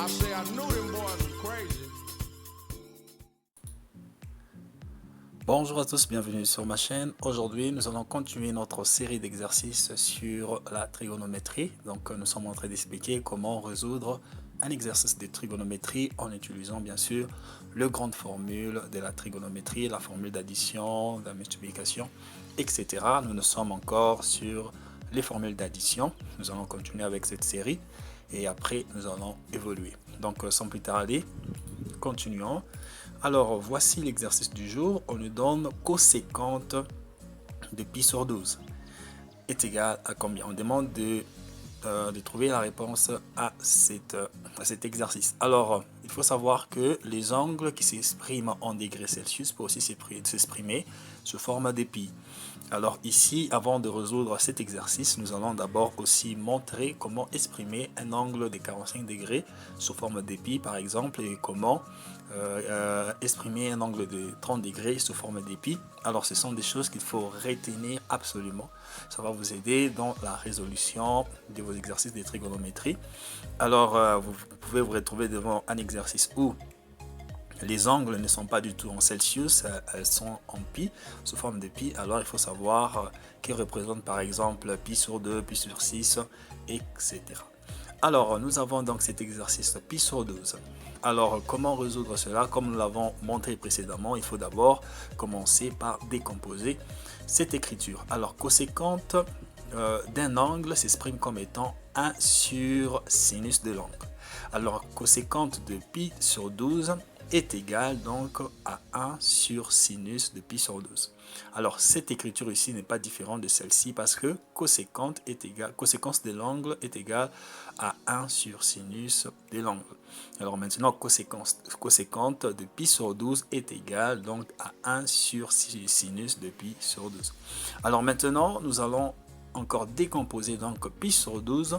say I knew them boys was crazy. Bonjour à tous, bienvenue sur ma chaîne. Aujourd'hui, nous allons continuer notre série d'exercices sur la trigonométrie. Donc, nous sommes en train d'expliquer comment résoudre un exercice de trigonométrie en utilisant bien sûr les grandes formules de la trigonométrie, la formule d'addition, de la multiplication, etc. Nous sommes encore sur les formules d'addition. Nous allons continuer avec cette série et après, nous allons évoluer. Donc, sans plus tarder, continuons. Alors, voici l'exercice du jour. On nous donne coséquente de pi sur 12 est égal à combien? On demande de trouver la réponse à cet exercice. Alors, il faut savoir que les angles qui s'expriment en degrés Celsius peuvent aussi s'exprimer sous forme de pi. Alors ici, avant de résoudre cet exercice, nous allons d'abord aussi montrer comment exprimer un angle de 45 degrés sous forme de pi par exemple, et comment exprimer un angle de 30 degrés sous forme de pi. Alors ce sont des choses qu'il faut retenir absolument. Ça va vous aider dans la résolution de vos exercices de trigonométrie. Alors vous pouvez vous retrouver devant un exercice où les angles ne sont pas du tout en Celsius, elles sont en pi, sous forme de pi. Alors il faut savoir qui représente par exemple pi sur 2, pi sur 6, etc. Alors nous avons donc cet exercice pi sur 12. Alors comment résoudre cela? Comme nous l'avons montré précédemment, il faut d'abord commencer par décomposer cette écriture. Alors coséquente d'un angle s'exprime comme étant 1 sur sinus de l'angle. Alors coséquente de pi sur 12 est égal donc à 1 sur sinus de pi sur 12. Alors cette écriture ici n'est pas différente de celle-ci parce que coséquente de l'angle est égale à 1 sur sinus de l'angle. Alors maintenant coséquente de pi sur 12 est égale donc à 1 sur sinus de pi sur 12. Alors maintenant nous allons encore décomposer donc pi sur 12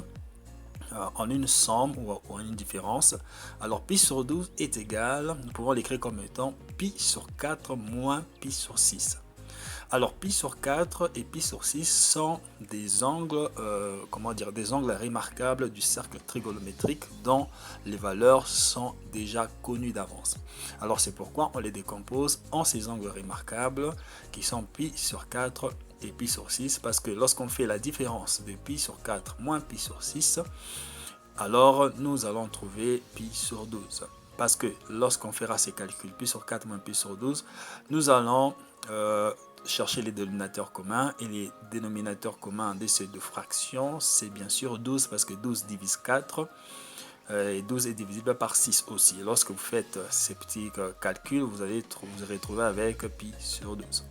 en une somme ou en une différence. Alors pi sur 12 est égal, nous pouvons l'écrire comme étant pi sur 4 moins pi sur 6. Alors pi sur 4 et pi sur 6 sont des angles, des angles remarquables du cercle trigonométrique dont les valeurs sont déjà connues d'avance. Alors c'est pourquoi on les décompose en ces angles remarquables qui sont pi sur 4 et pi sur 6, parce que lorsqu'on fait la différence de pi sur 4 moins pi sur 6, alors nous allons trouver pi sur 12. Parce que lorsqu'on fera ces calculs, pi sur 4 moins pi sur 12, nous allons chercher les dénominateurs communs, et les dénominateurs communs de ces deux fractions, c'est bien sûr 12 parce que 12 divise 4. Et 12 est divisible par 6 aussi. Lorsque vous faites ces petits calculs, vous allez vous retrouver avec pi sur 12.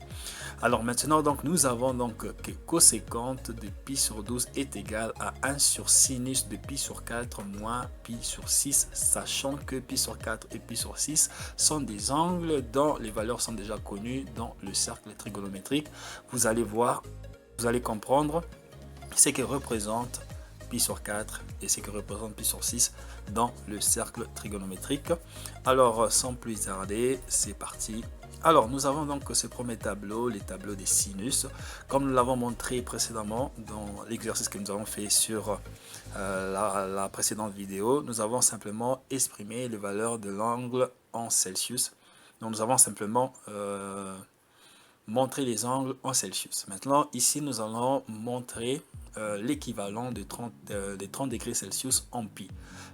Alors maintenant, donc, nous avons donc que coséquente de pi sur 12 est égal à 1 sur sinus de pi sur 4 moins pi sur 6, sachant que pi sur 4 et pi sur 6 sont des angles dont les valeurs sont déjà connues dans le cercle trigonométrique. Vous allez voir, vous allez comprendre ce que représente pi sur 4 et ce que représente pi sur 6 dans le cercle trigonométrique. Alors sans plus tarder, c'est parti. Alors nous avons donc ce premier tableau, les tableaux des sinus, comme nous l'avons montré précédemment dans l'exercice que nous avons fait sur la précédente vidéo. Nous avons simplement exprimé les valeurs de l'angle en Celsius. Donc nous avons simplement montrer les angles en Celsius. Maintenant, ici, nous allons montrer l'équivalent de 30 degrés Celsius en pi.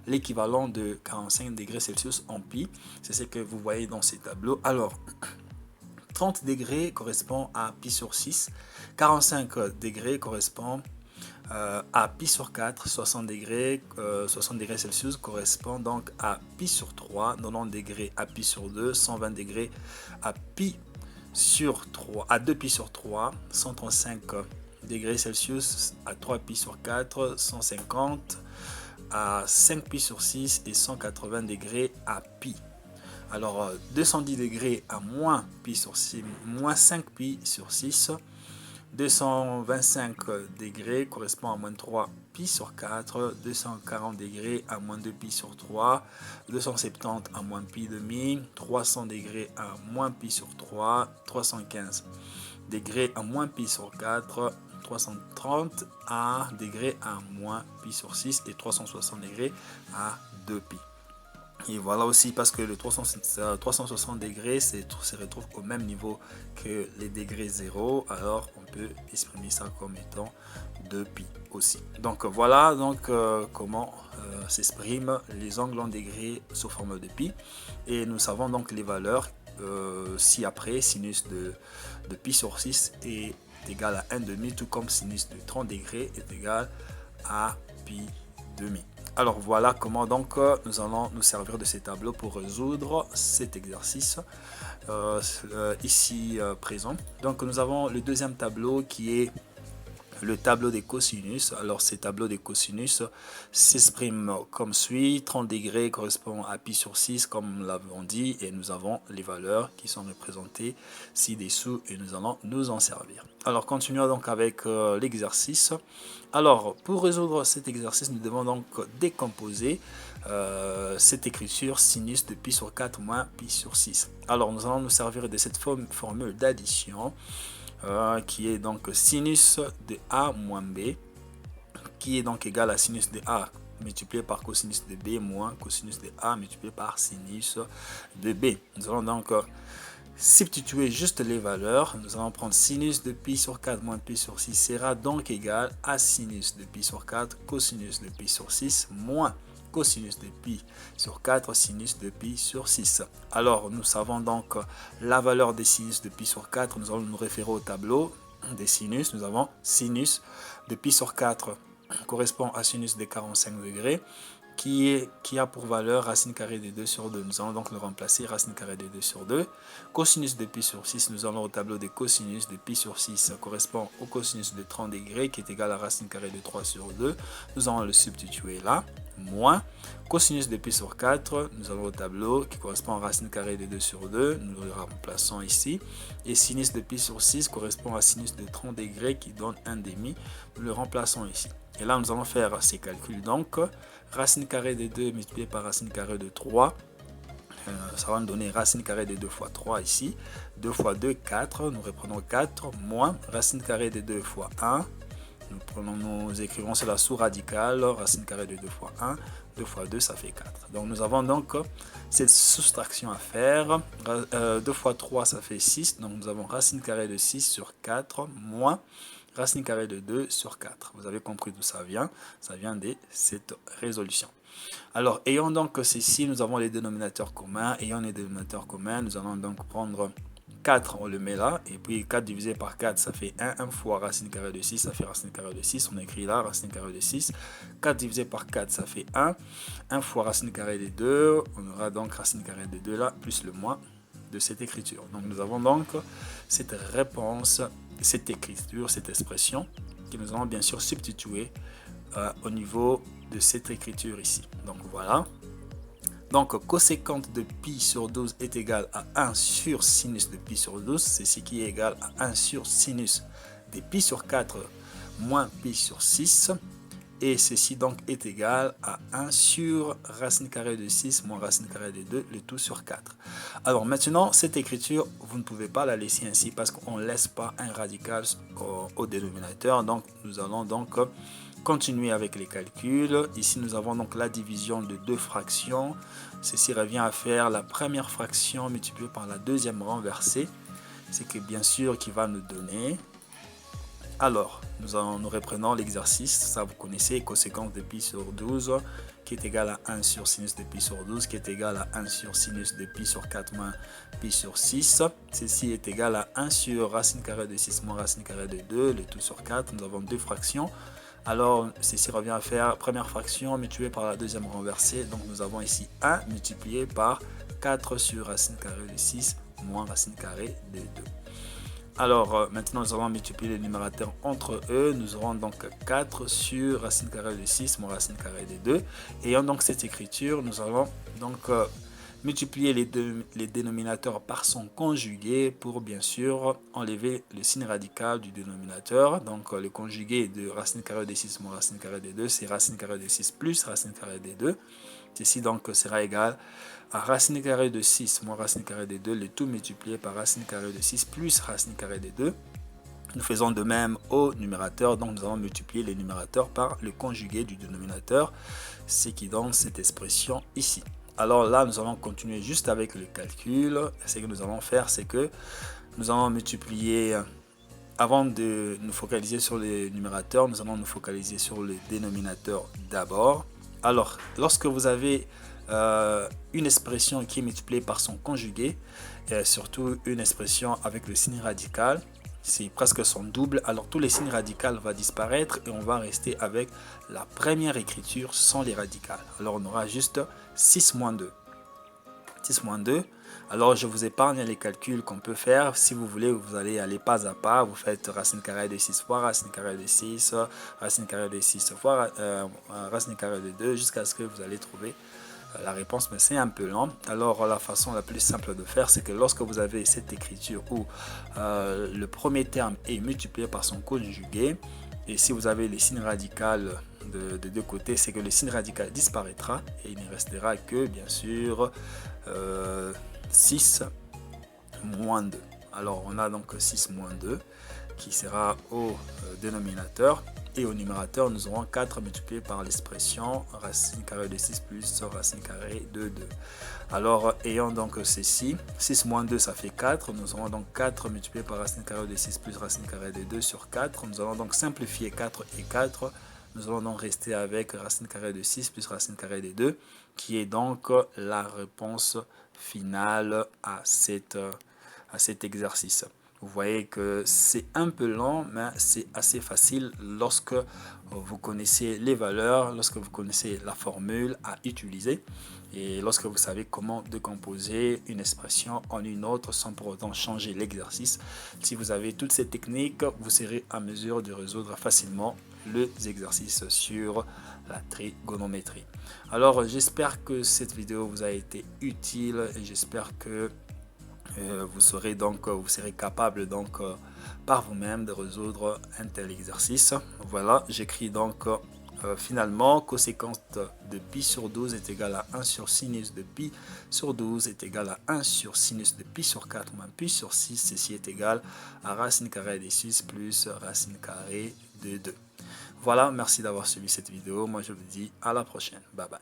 L'équivalent de 45 degrés Celsius en pi, c'est ce que vous voyez dans ces tableaux. Alors, 30 degrés correspond à pi sur 6, 45 degrés correspond à pi sur 4, 60 degrés Celsius correspond donc à pi sur 3, 90 degrés à pi sur 2, 120 degrés à pi sur 3, à 2 pi sur 3, 135 degrés Celsius à 3 pi sur 4, 150 à 5 pi sur 6 et 180 degrés à pi. Alors 210 degrés à moins pi sur 6, moins 5 pi sur 6, 225 degrés correspond à moins 3 pi sur 4, 240 degrés à moins 2 pi sur 3, 270 à moins pi demi, 300 degrés à moins pi sur 3, 315 degrés à moins pi sur 4, 330 degrés à moins pi sur 6 et 360 degrés à 2 pi. Et voilà aussi parce que le 360 degrés se retrouve au même niveau que les degrés 0. Alors on peut exprimer ça comme étant 2pi aussi. Donc voilà donc comment s'expriment les angles en degrés sous forme de pi. Et nous savons donc les valeurs ci-après. Sinus de pi sur 6 est égal à 1,5, tout comme sinus de 30 degrés est égal à pi demi. Alors voilà comment donc nous allons nous servir de ces tableaux pour résoudre cet exercice ici présent. Donc nous avons le deuxième tableau qui est le tableau des cosinus. Alors ces tableaux des cosinus s'expriment comme suit. 30 degrés correspond à pi sur 6 comme nous l'avons dit, et nous avons les valeurs qui sont représentées ci-dessous et nous allons nous en servir. Alors continuons donc avec l'exercice. Alors pour résoudre cet exercice, nous devons donc décomposer cette écriture sinus de pi sur 4 moins pi sur 6. Alors nous allons nous servir de cette formule d'addition qui est donc sinus de A moins B, qui est donc égal à sinus de A multiplié par cosinus de B moins cosinus de A multiplié par sinus de B. Nous allons donc substituer juste les valeurs. Nous allons prendre sinus de pi sur 4 moins pi sur 6 sera donc égal à sinus de pi sur 4 cosinus de pi sur 6 moins cosinus de pi sur 4 sinus de pi sur 6. Alors nous savons donc la valeur des sinus de pi sur 4. Nous allons nous référer au tableau des sinus. Nous avons sinus de pi sur 4 correspond à sinus de 45 degrés qui a pour valeur racine carrée de 2 sur 2. Nous allons donc le remplacer, racine carrée de 2 sur 2. Cosinus de pi sur 6, nous allons au tableau des cosinus de pi sur 6, ça correspond au cosinus de 30 degrés qui est égal à racine carrée de 3 sur 2. Nous allons le substituer là, moins cosinus de pi sur 4, nous allons au tableau qui correspond à racine carrée de 2 sur 2, nous le remplaçons ici. Et sinus de pi sur 6 correspond à sinus de 30 degrés qui donne 1,5, nous le remplaçons ici. Et là, nous allons faire ces calculs. Donc, racine carrée de 2 multiplié par racine carrée de 3, ça va nous donner racine carrée de 2 fois 3 ici. 2 fois 2, 4. Nous reprenons 4, moins racine carrée de 2 fois 1. Nous écrivons cela sous radical. Racine carrée de 2 fois 1. 2 fois 2, ça fait 4. Donc, nous avons donc cette soustraction à faire. 2 fois 3, ça fait 6. Donc, nous avons racine carrée de 6 sur 4, moins racine carrée de 2 sur 4. Vous avez compris d'où ça vient. Ça vient de cette résolution. Alors, ayant donc ceci, nous avons les dénominateurs communs. Ayant les dénominateurs communs, nous allons donc prendre 4, on le met là. Et puis 4 divisé par 4, ça fait 1. 1 fois racine carrée de 6, ça fait racine carrée de 6. On écrit là, racine carrée de 6. 4 divisé par 4, ça fait 1. 1 fois racine carrée de 2. On aura donc racine carrée de 2 là, plus le moins de cette écriture. Donc, nous avons donc cette réponse, cette écriture, cette expression que nous allons bien sûr substituer au niveau de cette écriture ici. Donc voilà. Donc coséquente de pi sur 12 est égal à 1 sur sinus de pi sur 12. C'est ce qui est égal à 1 sur sinus de pi sur 4 moins pi sur 6. Et ceci donc est égal à 1 sur racine carrée de 6 moins racine carrée de 2, le tout sur 4. Alors maintenant, cette écriture, vous ne pouvez pas la laisser ainsi parce qu'on ne laisse pas un radical au dénominateur. Donc nous allons donc continuer avec les calculs. Ici, nous avons donc la division de deux fractions. Ceci revient à faire la première fraction multipliée par la deuxième renversée. C'est que bien sûr qui va nous donner... Alors, nous reprenons l'exercice, ça vous connaissez, coséquence de pi sur 12 qui est égal à 1 sur sinus de pi sur 12 qui est égal à 1 sur sinus de pi sur 4 moins pi sur 6. Ceci est égal à 1 sur racine carrée de 6 moins racine carrée de 2, le tout sur 4. Nous avons deux fractions. Alors, ceci revient à faire première fraction multipliée par la deuxième renversée. Donc, nous avons ici 1 multiplié par 4 sur racine carrée de 6 moins racine carrée de 2. Alors, maintenant, nous allons multiplier les numérateurs entre eux. Nous aurons donc 4 sur racine carrée de 6 moins racine carrée de 2. Ayant donc cette écriture, nous allons donc multiplier les dénominateurs par son conjugué pour bien sûr enlever le signe radical du dénominateur. Donc, le conjugué de racine carrée de 6 moins racine carrée de 2, c'est racine carrée de 6 plus racine carrée de 2. Ceci donc sera égal à racine carrée de 6 moins racine carrée de 2, le tout multiplié par racine carrée de 6 plus racine carrée de 2. Nous faisons de même au numérateur, donc nous allons multiplier les numérateurs par le conjugué du dénominateur, ce qui donne cette expression ici. Alors là, nous allons continuer juste avec le calcul. Ce que nous allons faire, c'est que nous allons multiplier, avant de nous focaliser sur les numérateurs, nous allons nous focaliser sur le dénominateur d'abord. Alors, lorsque vous avez une expression qui est multipliée par son conjugué, et surtout une expression avec le signe radical, c'est presque son double, alors tous les signes radicaux vont disparaître et on va rester avec la première écriture sans les radicales. Alors on aura juste 6 moins 2. 6 moins 2. Alors je vous épargne les calculs qu'on peut faire. Si vous voulez, vous allez aller pas à pas. Vous faites racine carrée de 6 fois racine carrée de 6, racine carrée de 6 fois racine carrée de 2, jusqu'à ce que vous allez trouver la réponse, mais c'est un peu lent. Alors la façon la plus simple de faire, c'est que lorsque vous avez cette écriture où le premier terme est multiplié par son conjugué, et si vous avez les signes radicaux de deux côtés, c'est que le signe radical disparaîtra et il ne restera que bien sûr 6 moins 2. Alors on a donc 6 moins 2 qui sera au dénominateur. Et au numérateur, nous aurons 4 multiplié par l'expression racine carrée de 6 plus racine carrée de 2. Alors, ayant donc ceci, 6 moins 2, ça fait 4. Nous aurons donc 4 multiplié par racine carrée de 6 plus racine carrée de 2 sur 4. Nous allons donc simplifier 4 et 4. Nous allons donc rester avec racine carrée de 6 plus racine carrée de 2, qui est donc la réponse finale à cet exercice. Vous voyez que c'est un peu lent, mais c'est assez facile lorsque vous connaissez les valeurs, lorsque vous connaissez la formule à utiliser et lorsque vous savez comment décomposer une expression en une autre sans pour autant changer l'exercice. Si vous avez toutes ces techniques, vous serez à mesure de résoudre facilement les exercices sur la trigonométrie. Alors j'espère que cette vidéo vous a été utile et j'espère que vous serez capable donc par vous-même de résoudre un tel exercice. Voilà, j'écris donc finalement coséquence de pi sur 12 est égal à 1 sur sinus de pi sur 12 est égal à 1 sur sinus de pi sur 4 moins pi sur 6. Ceci est égal à racine carrée de 6 plus racine carrée de 2. Voilà, merci d'avoir suivi cette vidéo. Moi je vous dis à la prochaine. Bye bye.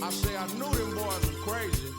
I say I knew them boys were crazy.